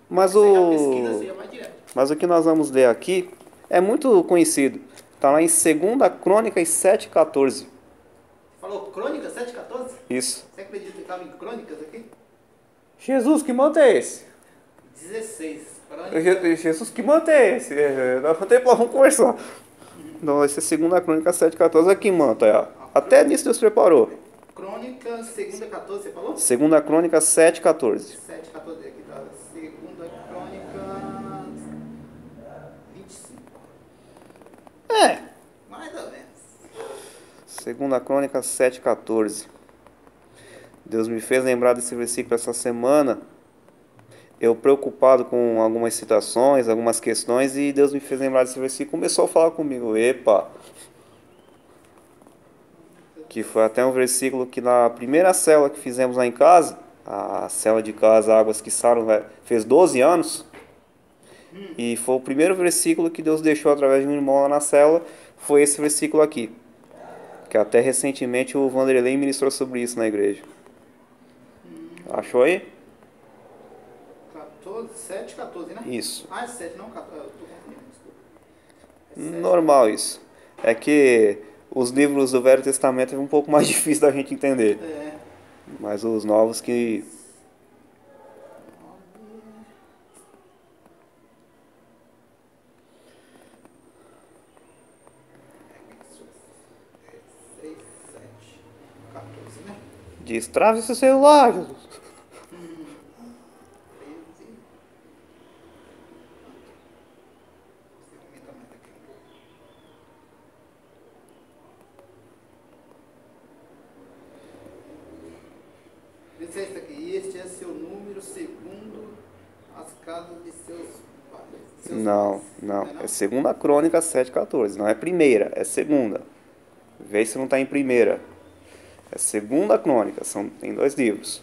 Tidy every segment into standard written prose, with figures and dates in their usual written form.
Mas Você já pesquisa, o, você já vai direto. mas o que nós vamos ler aqui é muito conhecido. Está lá em 2 Crônicas 7,14. Falou Crônicas 7,14? Isso. Você acredita que estava em Crônicas aqui? Jesus, que manto é esse? 16. Crônicas. Jesus, que manto é esse? Vamos conversar. Não, esse é 2 Crônicas 7,14. Aqui, manto. Até nisso Deus preparou. Crônicas, segunda 14, você falou? 2 Crônicas 7,14. 7,14 aqui tá. Segunda Crônicas 25. É. Mais ou menos. 2 Crônicas 7,14. Deus me fez lembrar desse versículo essa semana. Eu preocupado com algumas citações, algumas questões, e Deus me fez lembrar desse versículo e começou a falar comigo. Epa! Que foi até um versículo que na primeira célula que fizemos lá em casa, a célula de casa Águas que Saram fez 12 anos, e foi o primeiro versículo que Deus deixou através de um irmão lá na célula, foi esse versículo aqui. Que até recentemente o Vanderlei ministrou sobre isso na igreja. Achou aí? 14, 7, 14, né? Isso. Ah, é 7, não 14. Eu tô confundindo, desculpa. É 7. Normal isso. É que os livros do Velho Testamento é um pouco mais difícil da gente entender. É. Mas os novos que. 6, 7, 14, né? Destrave esse celular, Jesus. 13. Você aumenta mais aqui um pouco. Esse é esse aqui. Este é seu número segundo as casas de seus pais. Não, não. Não é É não? 2 Crônicas 7,14. Não é primeira, é segunda. Vê se não está em primeira. É 2 Crônicas, tem 2 livros.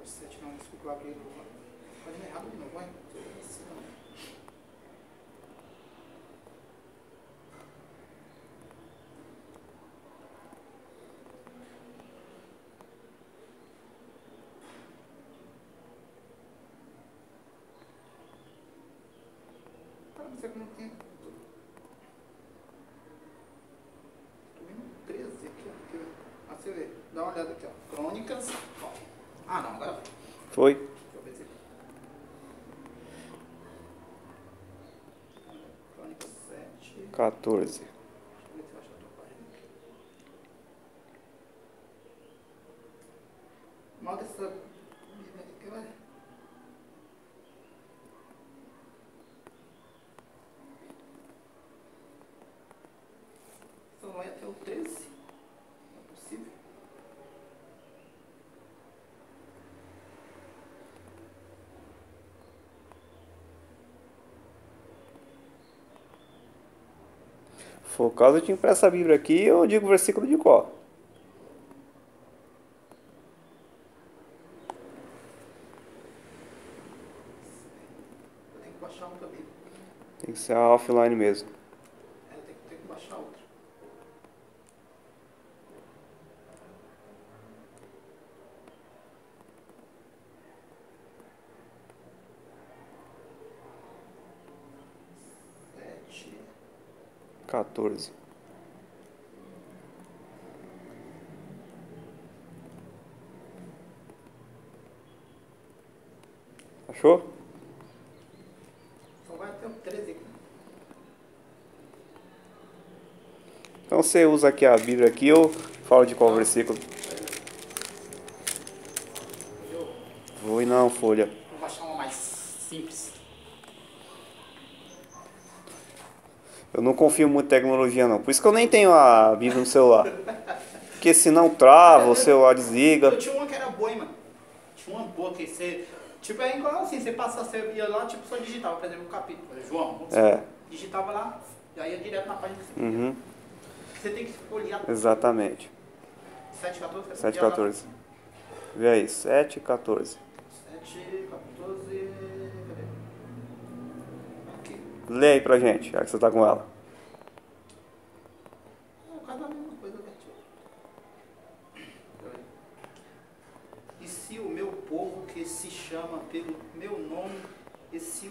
7 não, desculpa, eu abri. Pode me errado de novo, vai. Isso não. Para não ser que não tem. Tô vendo 13 aqui, ó. Aqui, ó. Ah, você vê. Dá uma olhada aqui, ó. Crônicas. Ó. Ah, não, agora vai. Foi? Deixa eu ver se aqui. Crônicas 7. 14. Deixa eu ver se eu acho a tua página aqui. Mal dessa Bíblia aqui, vai. Só vai até o 13. Não é possível. Se for o caso, eu te empresto a Bíblia aqui e eu digo o versículo de qual. Eu tenho que baixar outra Bíblia. Tem que ser a offline mesmo. É, eu tenho que baixar outra. Sete. 14. Achou? Só vai até o 13 aqui. Então você usa aqui a Bíblia aqui, eu falo de qual Não. versículo. Eu Vou e não, folha. vou baixar uma mais simples. Eu não confio muito em tecnologia não. Por isso que eu nem tenho a Bíblia no celular. Porque senão trava, o celular desliga. Eu tinha uma que era boa, hein, mano. Tinha uma boa que você. Tipo, é igual assim, você ia lá, tipo, só digitava, por exemplo, um capítulo. João, vamos É. digitava lá, já ia direto na página que você queria. Uhum. Você tem que folhear Exatamente. 7,14, você 7,14. Vê aí, 7,14. 7,14. Cadê? Aqui. Lê aí pra gente, já que você tá com ela. É quase a mesma coisa, né? que se chama pelo meu nome e se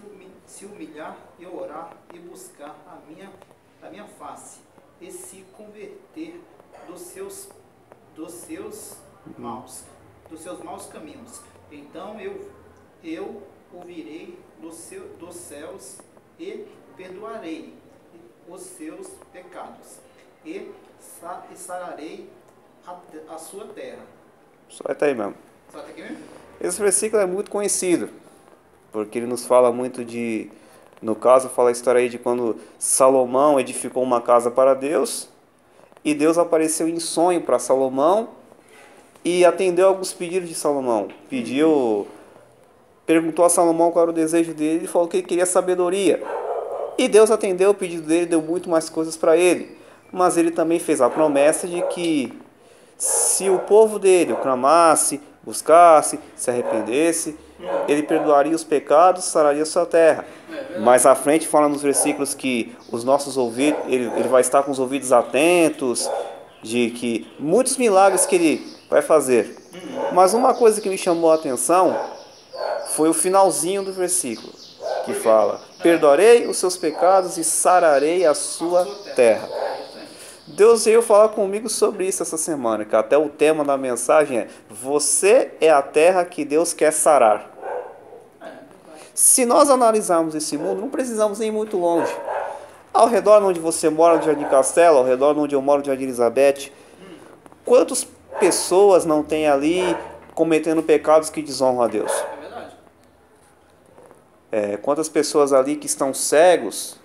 humilhar e orar e buscar a minha face e se converter dos seus maus caminhos, então eu ouvirei dos céus e perdoarei os seus pecados e sararei a sua terra. Só até aí mesmo. Só até aqui mesmo? Esse versículo é muito conhecido, porque ele nos fala muito no caso, fala a história aí de quando Salomão edificou uma casa para Deus, e Deus apareceu em sonho para Salomão e atendeu alguns pedidos de Salomão. Perguntou a Salomão qual era o desejo dele e falou que ele queria sabedoria. E Deus atendeu o pedido dele, deu muito mais coisas para ele. Mas ele também fez a promessa de que se o povo dele o clamasse, buscasse, se arrependesse, ele perdoaria os pecados, sararia a sua terra. Mais à frente fala nos versículos que os nossos ouvidos, ele vai estar com os ouvidos atentos, de que muitos milagres que ele vai fazer. Mas uma coisa que me chamou a atenção foi o finalzinho do versículo, que fala: perdoarei os seus pecados e sararei a sua terra. Deus veio falar comigo sobre isso essa semana, que até o tema da mensagem é: você é a terra que Deus quer sarar. Se nós analisarmos esse mundo, não precisamos ir muito longe. Ao redor onde você mora, no Jardim Castelo, ao redor onde eu moro, no Jardim Elizabeth, quantas pessoas não tem ali cometendo pecados que desonram a Deus? É verdade. Quantas pessoas ali que estão cegos,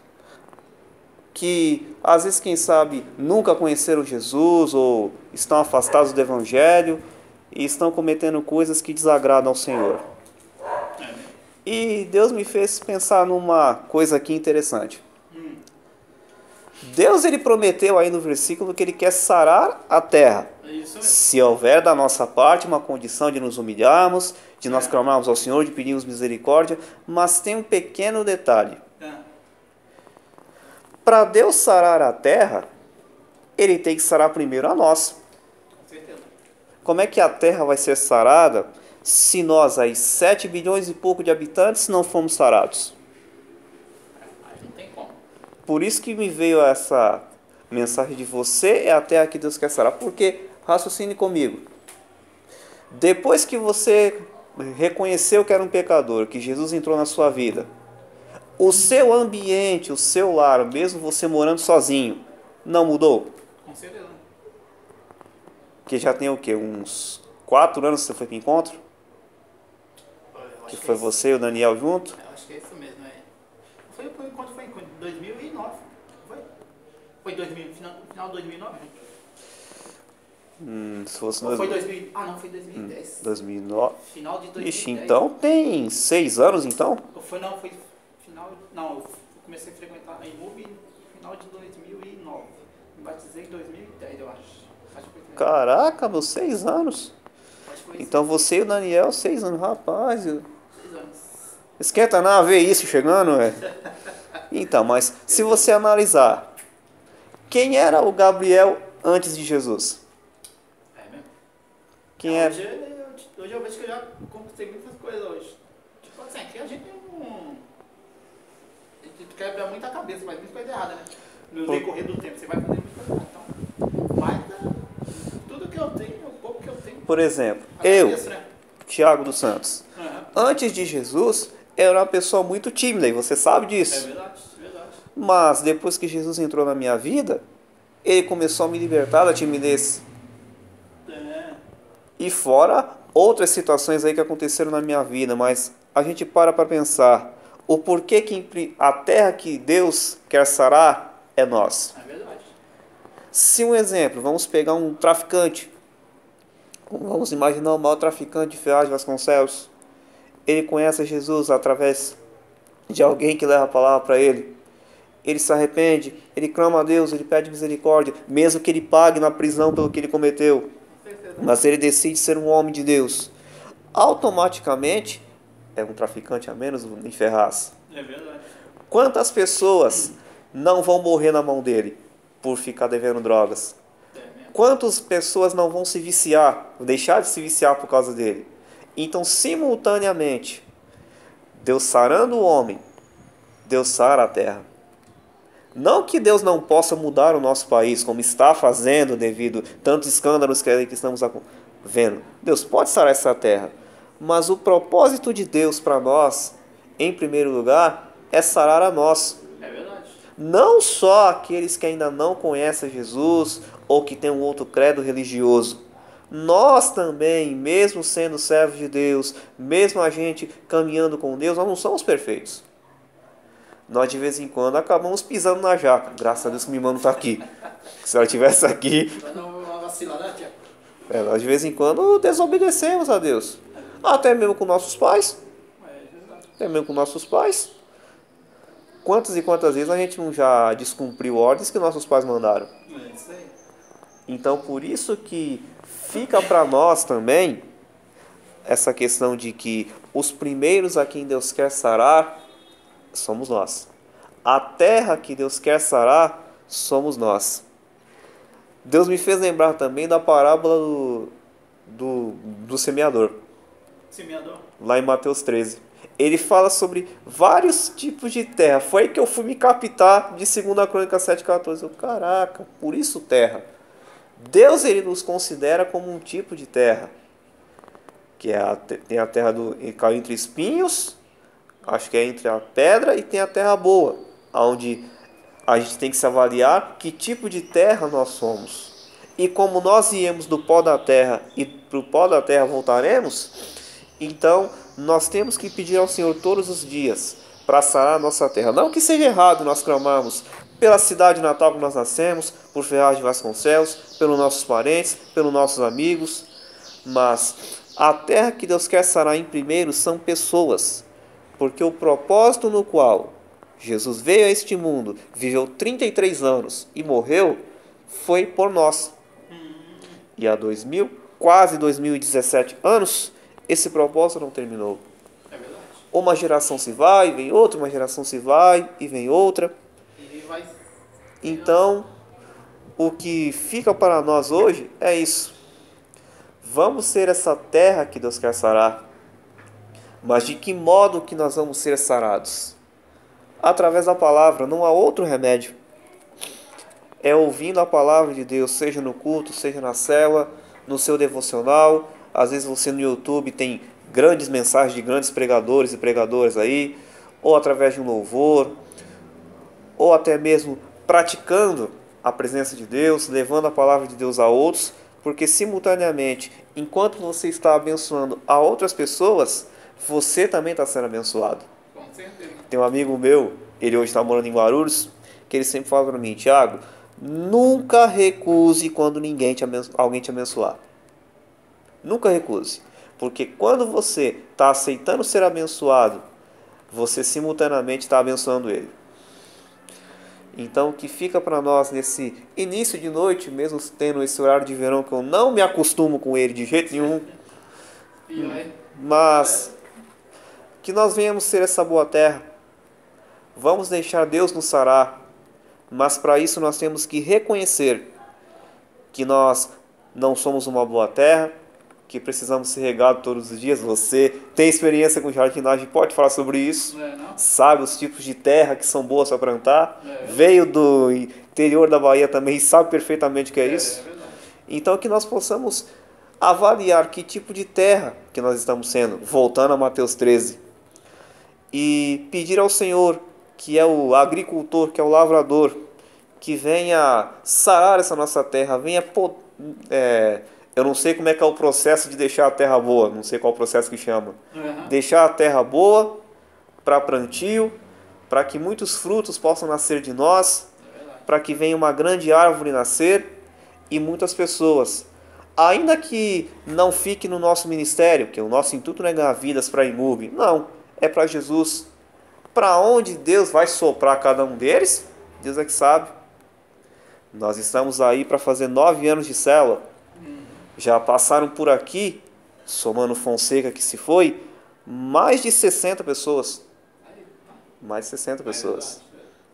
que às vezes, quem sabe, nunca conheceram Jesus ou estão afastados do Evangelho e estão cometendo coisas que desagradam ao Senhor. E Deus me fez pensar numa coisa aqui interessante. Deus, ele prometeu aí no versículo que ele quer sarar a terra. Se houver da nossa parte uma condição de nos humilharmos, de nós clamarmos ao Senhor, de pedirmos misericórdia, mas tem um pequeno detalhe. Para Deus sarar a terra, ele tem que sarar primeiro a nós. Como é que a terra vai ser sarada se nós, aí 7 bilhões e pouco de habitantes, não fomos sarados? Não tem como. Por isso que me veio essa mensagem de você é a terra que Deus quer sarar. Porque, raciocine comigo, depois que você reconheceu que era um pecador, que Jesus entrou na sua vida, o seu ambiente, o seu lar, mesmo você morando sozinho, não mudou? Com certeza. Que já tem o quê? Uns 4 anos que você foi para o encontro? Que foi você e o Daniel junto? Eu acho que é isso mesmo, Quando foi em 2009? Foi 2000, final de 2009? Se fosse Ou foi 2000? Ah, não, foi 2010. 2009. Final de 2010. Ixi, então tem 6 anos, então? Foi final... Não, eu comecei a frequentar a IMUB no final de 2009. Me batizei em 2010, eu acho. Caraca, meus 6 anos. Então você e o Daniel, 6 anos, rapaz. 6 anos. Esquenta não ver isso chegando, Então, mas se você analisar, quem era o Gabriel antes de Jesus? É mesmo? Quem era? Hoje eu vejo que eu já conquistei muitas coisas hoje. Tipo assim, aqui a gente quebra muita cabeça, faz muita coisa errada, né? No decorrer do tempo, você vai fazer muita coisa errada. Então, mas tudo que eu tenho, o pouco que eu tenho. Por exemplo, agradeço, né? Tiago dos Santos, antes de Jesus, eu era uma pessoa muito tímida, e você sabe disso. É verdade, verdade. Mas depois que Jesus entrou na minha vida, ele começou a me libertar da timidez. E fora outras situações aí que aconteceram na minha vida, mas a gente para pensar o porquê que a terra que Deus quer sarar é nós. É verdade. Se um exemplo, vamos pegar um traficante, vamos imaginar o maior traficante de Ferraz de Vasconcelos, ele conhece Jesus através de alguém que leva a palavra para ele, ele se arrepende, ele clama a Deus, ele pede misericórdia, mesmo que ele pague na prisão pelo que ele cometeu, mas ele decide ser um homem de Deus, automaticamente é um traficante a menos em Ferraz. É verdade. Quantas pessoas não vão morrer na mão dele por ficar devendo drogas? Quantas pessoas não vão se viciar, deixar de se viciar por causa dele? Então, simultaneamente, Deus sarando o homem, Deus sara a terra. Não que Deus não possa mudar o nosso país, como está fazendo devido a tantos escândalos que estamos vendo. Deus pode sarar essa terra. Mas o propósito de Deus para nós, em primeiro lugar, é sarar a nós. É verdade. Não só aqueles que ainda não conhecem Jesus ou que têm um outro credo religioso. Nós também, mesmo sendo servos de Deus, mesmo a gente caminhando com Deus, nós não somos perfeitos. Nós de vez em quando acabamos pisando na jaca. Graças a Deus que minha irmã não está aqui. Se ela estivesse aqui... Mas não uma vacila, né, tia? Nós de vez em quando desobedecemos a Deus. Até mesmo com nossos pais. Até mesmo com nossos pais. Quantas e quantas vezes a gente não já descumpriu ordens que nossos pais mandaram? É isso aí. Então, por isso que fica para nós também essa questão de que os primeiros a quem Deus quer sarar somos nós. A terra que Deus quer sarar somos nós. Deus me fez lembrar também da parábola do semeador. Semeador? Lá em Mateus 13. Ele fala sobre vários tipos de terra. Foi aí que eu fui me captar de 2 Crônicas 7,14. Caraca, por isso terra. Deus ele nos considera como um tipo de terra. Que tem a terra que caiu entre espinhos, acho que é entre a pedra, e tem a terra boa, onde a gente tem que se avaliar que tipo de terra nós somos. E como nós viemos do pó da terra e para o pó da terra voltaremos, então nós temos que pedir ao Senhor todos os dias para sarar a nossa terra. Não que seja errado nós clamarmos pela cidade natal que nós nascemos, por Ferraz de Vasconcelos, pelos nossos parentes, pelos nossos amigos, mas a terra que Deus quer sarar em primeiro são pessoas, porque o propósito no qual Jesus veio a este mundo, viveu 33 anos e morreu, foi por nós. E há quase 2017 anos, esse propósito não terminou. É verdade. Uma geração se vai, vem outra, uma geração se vai e vem outra. E vai... Então, o que fica para nós hoje é isso. Vamos ser essa terra que Deus quer sarar. Mas de que modo que nós vamos ser sarados? Através da palavra, não há outro remédio. É ouvindo a palavra de Deus, seja no culto, seja na célula, no seu devocional. Às vezes você no YouTube tem grandes mensagens de grandes pregadores e pregadoras aí, ou através de um louvor, ou até mesmo praticando a presença de Deus, levando a palavra de Deus a outros, porque simultaneamente, enquanto você está abençoando a outras pessoas, você também está sendo abençoado. Com certeza. Tem um amigo meu, ele hoje está morando em Guarulhos, que ele sempre fala para mim: Thiago, nunca recuse quando alguém te abençoar. Nunca recuse. Porque quando você está aceitando ser abençoado, você simultaneamente está abençoando ele. Então, o que fica para nós nesse início de noite, mesmo tendo esse horário de verão que eu não me acostumo com ele de jeito nenhum, mas que nós venhamos ser essa boa terra. Vamos deixar Deus nos sarar, mas para isso nós temos que reconhecer que nós não somos uma boa terra, que precisamos ser regados todos os dias. Você tem experiência com jardinagem, pode falar sobre isso. Sabe os tipos de terra que são boas para plantar. Veio do interior da Bahia também e sabe perfeitamente o que é isso. Então que nós possamos avaliar que tipo de terra que nós estamos sendo, voltando a Mateus 13, e pedir ao Senhor, que é o agricultor, que é o lavrador, que venha sarar essa nossa terra, venha eu não sei como é que é o processo de deixar a terra boa, não sei qual o processo que chama. Deixar a terra boa para plantio, para que muitos frutos possam nascer de nós, para que venha uma grande árvore nascer e muitas pessoas. Ainda que não fique no nosso ministério, que o nosso intuito não é ganhar vidas para a IMURB, não, é para Jesus. Para onde Deus vai soprar cada um deles, Deus é que sabe. Nós estamos aí para fazer 9 anos de célula. Já passaram por aqui, somando Fonseca que se foi, mais de 60 pessoas. Mais de 60 pessoas.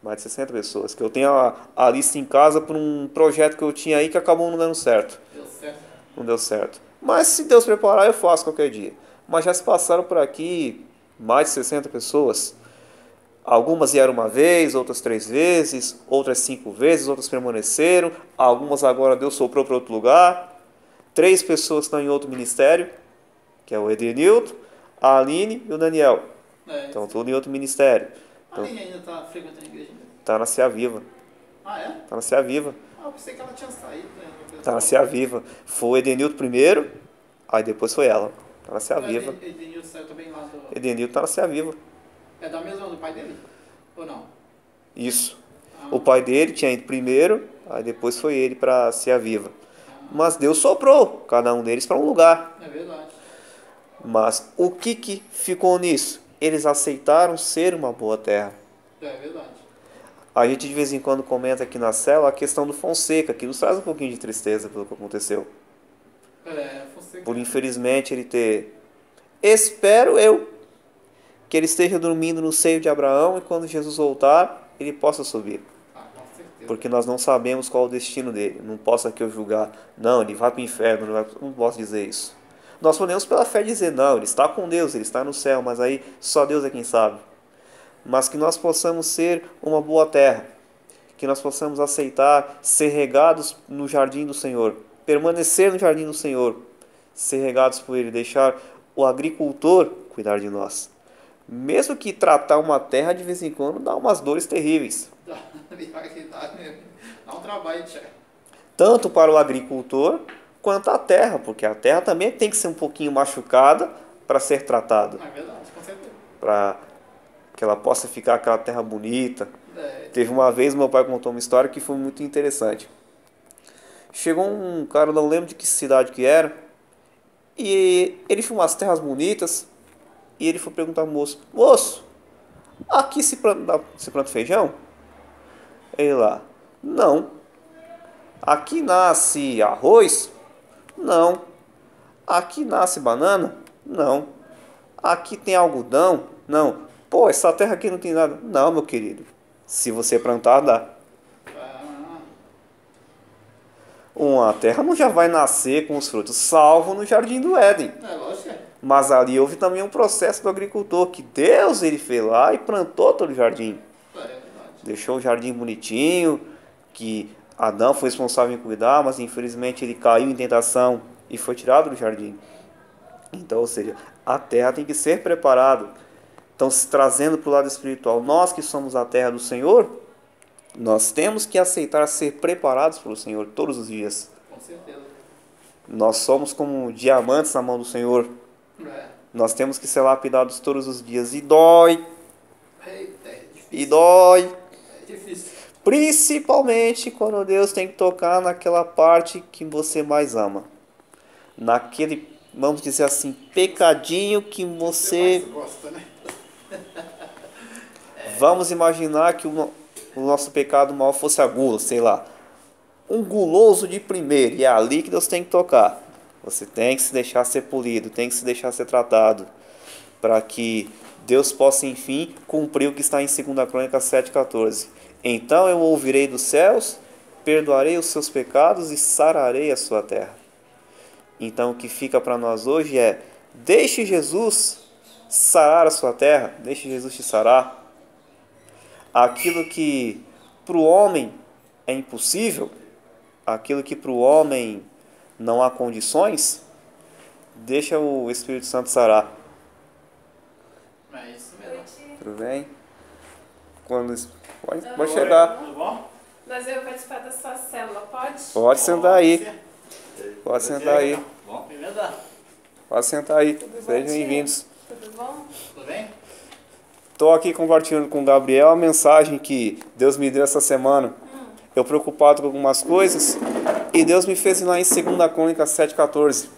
Mais de 60 pessoas. Que eu tenho a lista em casa por um projeto que eu tinha aí que acabou não dando certo. Deu certo. Não deu certo. Mas se Deus preparar, eu faço qualquer dia. Mas já se passaram por aqui mais de 60 pessoas. Algumas vieram uma vez, outras 3 vezes, outras 5 vezes, outras permaneceram. Algumas agora Deus soprou para outro lugar. 3 pessoas estão em outro ministério, que é o Edenilton, a Aline e o Daniel. Estão todos em outro ministério. A Aline ainda está frequentando a igreja? Está na Ceia Viva. Ah, é? Está na Ceia Viva. Ah, eu pensei que ela tinha saído. Né? Está na Ceia Viva. Foi o Edenilton primeiro, aí depois foi ela. Está na Ceia Viva. O Edenilton saiu também lá do... Edenilton está na Ceia Viva. É da mesma do pai dele? Ou não? Isso. O pai dele tinha ido primeiro, aí depois foi ele para Ceia Viva. Mas Deus soprou cada um deles para um lugar. É verdade. Mas o que ficou nisso? Eles aceitaram ser uma boa terra. É verdade. A gente de vez em quando comenta aqui na cela a questão do Fonseca, que nos traz um pouquinho de tristeza pelo que aconteceu. Fonseca. Por infelizmente ele ter... Espero eu que ele esteja dormindo no seio de Abraão e quando Jesus voltar, ele possa subir. Com certeza. Porque nós não sabemos qual é o destino dele. Não posso aqui eu julgar, não, ele vai para o inferno, não posso dizer isso. Nós podemos pela fé dizer, não, ele está com Deus, ele está no céu, mas aí só Deus é quem sabe. Mas que nós possamos ser uma boa terra, que nós possamos aceitar ser regados no jardim do Senhor, permanecer no jardim do Senhor, ser regados por Ele, deixar o agricultor cuidar de nós. Mesmo que tratar uma terra de vez em quando dá umas dores terríveis. Dá um trabalho, Tchê. Tanto para o agricultor quanto a terra, porque a terra também tem que ser um pouquinho machucada para ser tratada. É verdade, com certeza. Para que ela possa ficar aquela terra bonita. Teve uma vez, meu pai contou uma história que foi muito interessante. Chegou um cara, não lembro de que cidade que era, e ele tinha umas terras bonitas, e ele foi perguntar ao moço, moço, aqui se planta feijão? Ele lá, não. Aqui nasce arroz? Não. Aqui nasce banana? Não. Aqui tem algodão? Não. Pô, essa terra aqui não tem nada. Não, meu querido. Se você plantar, dá. Uma terra não já vai nascer com os frutos, salvo no Jardim do Éden. Lógico. Mas ali houve também um processo do agricultor, que Deus ele fez lá e plantou todo o jardim. Deixou o jardim bonitinho, que Adão foi responsável em cuidar, mas infelizmente ele caiu em tentação e foi tirado do jardim. Então, ou seja, a terra tem que ser preparada. Então, se trazendo para o lado espiritual, nós que somos a terra do Senhor, nós temos que aceitar ser preparados pelo Senhor todos os dias. Com certeza. Nós somos como diamantes na mão do Senhor. Nós temos que ser lapidados todos os dias. E dói. Eita, é difícil. E dói. É difícil. Principalmente quando Deus tem que tocar naquela parte que você mais ama. Naquele, vamos dizer assim, pecadinho que você... mais gosta, né? Vamos imaginar que o nosso pecado maior fosse a gula, sei lá. Um guloso de primeiro, e é ali que Deus tem que tocar. Você tem que se deixar ser polido, tem que se deixar ser tratado, para que Deus possa, enfim, cumprir o que está em 2 Crônicas 7,14. Então eu ouvirei dos céus, perdoarei os seus pecados e sararei a sua terra. Então o que fica para nós hoje é, deixe Jesus sarar a sua terra, deixe Jesus te sarar. Aquilo que para o homem é impossível, aquilo que para o homem não há condições, deixa o Espírito Santo sarar. É isso mesmo. Tudo bem? Pode chegar. Tudo bom? Mas eu vou participar da sua célula, pode? Pode sentar aí. Pode sentar aí. Bom, beleza? Pode sentar aí. Tudo bom, Sejam tia? bem-vindos. Tudo bom? Tudo bem? Estou aqui compartilhando com o Gabriel a mensagem que Deus me deu essa semana. Eu preocupado com algumas coisas e Deus me fez ir lá em 2 Crônicas 7,14.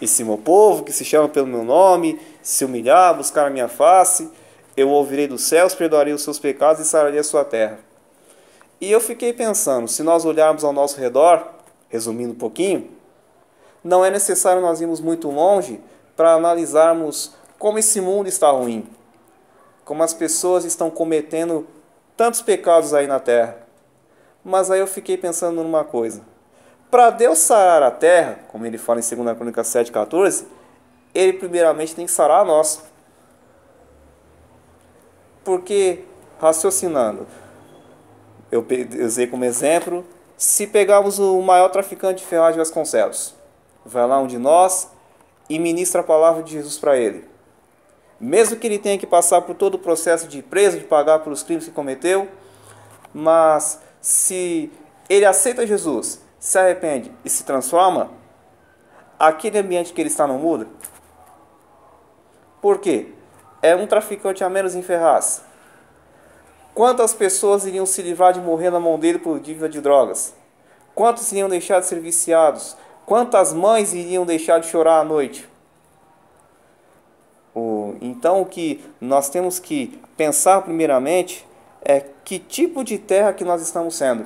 E se meu povo, que se chama pelo meu nome, se humilhar, buscar a minha face, eu ouvirei dos céus, perdoarei os seus pecados e sararei a sua terra. E eu fiquei pensando, se nós olharmos ao nosso redor, resumindo um pouquinho, não é necessário nós irmos muito longe para analisarmos como esse mundo está ruim, como as pessoas estão cometendo tantos pecados aí na terra. Mas aí eu fiquei pensando numa coisa. Para Deus sarar a terra, como ele fala em 2 Crônicas 7,14, Ele primeiramente tem que sarar a nós. Porque, raciocinando, eu usei como exemplo, se pegarmos o maior traficante de Ferraz de Vasconcelos, vai lá um de nós e ministra a palavra de Jesus para ele. Mesmo que ele tenha que passar por todo o processo de preso, de pagar pelos crimes que cometeu, mas se ele aceita Jesus, se arrepende e se transforma, aquele ambiente que ele está não muda. Por quê? É um traficante a menos em Ferraz. Quantas pessoas iriam se livrar de morrer na mão dele por dívida de drogas? Quantos iriam deixar de ser viciados? Quantas mães iriam deixar de chorar à noite? Então o que nós temos que pensar primeiramente é que tipo de terra que nós estamos sendo.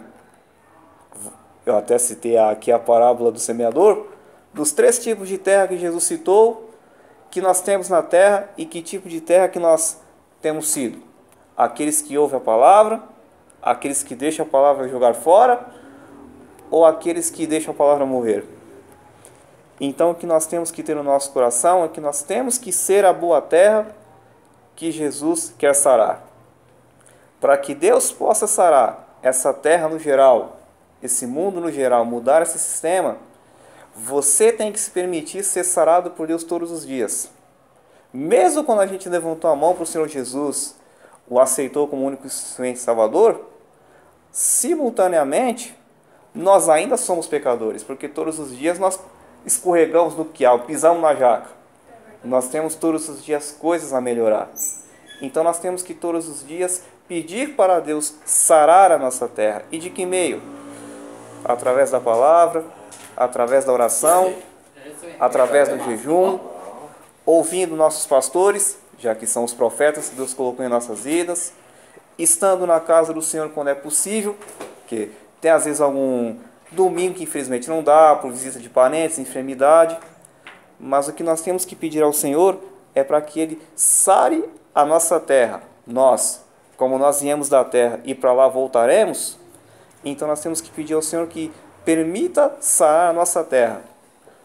Eu até citei aqui a parábola do semeador, dos 3 tipos de terra que Jesus citou, que nós temos na terra e que tipo de terra que nós temos sido. Aqueles que ouvem a palavra, aqueles que deixam a palavra jogar fora, ou aqueles que deixam a palavra morrer. Então o que nós temos que ter no nosso coração é que nós temos que ser a boa terra que Jesus quer sarar. Para que Deus possa sarar essa terra no geral, esse mundo no geral, mudar esse sistema, você tem que se permitir ser sarado por Deus todos os dias. Mesmo quando a gente levantou a mão para o Senhor Jesus, o aceitou como único e Salvador, simultaneamente, nós ainda somos pecadores, porque todos os dias nós escorregamos no quiabo, pisamos na jaca. Nós temos todos os dias coisas a melhorar. Então nós temos que todos os dias pedir para Deus sarar a nossa terra. E de que meio? Através da palavra, através da oração, através do jejum, ouvindo nossos pastores, já que são os profetas que Deus colocou em nossas vidas, estando na casa do Senhor quando é possível, que tem às vezes algum domingo que infelizmente não dá, por visita de parentes, enfermidade, mas o que nós temos que pedir ao Senhor é para que Ele sare a nossa terra. Nós, como nós viemos da terra e para lá voltaremos, então nós temos que pedir ao Senhor que permita sarar a nossa terra,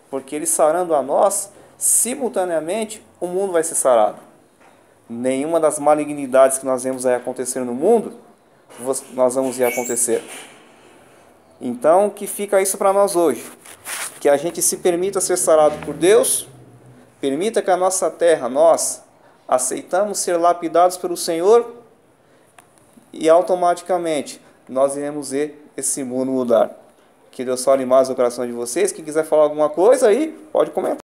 porque Ele sarando a nós, simultaneamente o mundo vai ser sarado. Nenhuma das malignidades que nós vemos aí acontecer no mundo, nós vamos ver acontecer. Então, que fica isso para nós hoje? Que a gente se permita ser sarado por Deus, permita que a nossa terra, nós, aceitamos ser lapidados pelo Senhor e automaticamente nós iremos ver esse mundo mudar. Que Deus fale mais no coração de vocês. Quem quiser falar alguma coisa aí, pode comentar.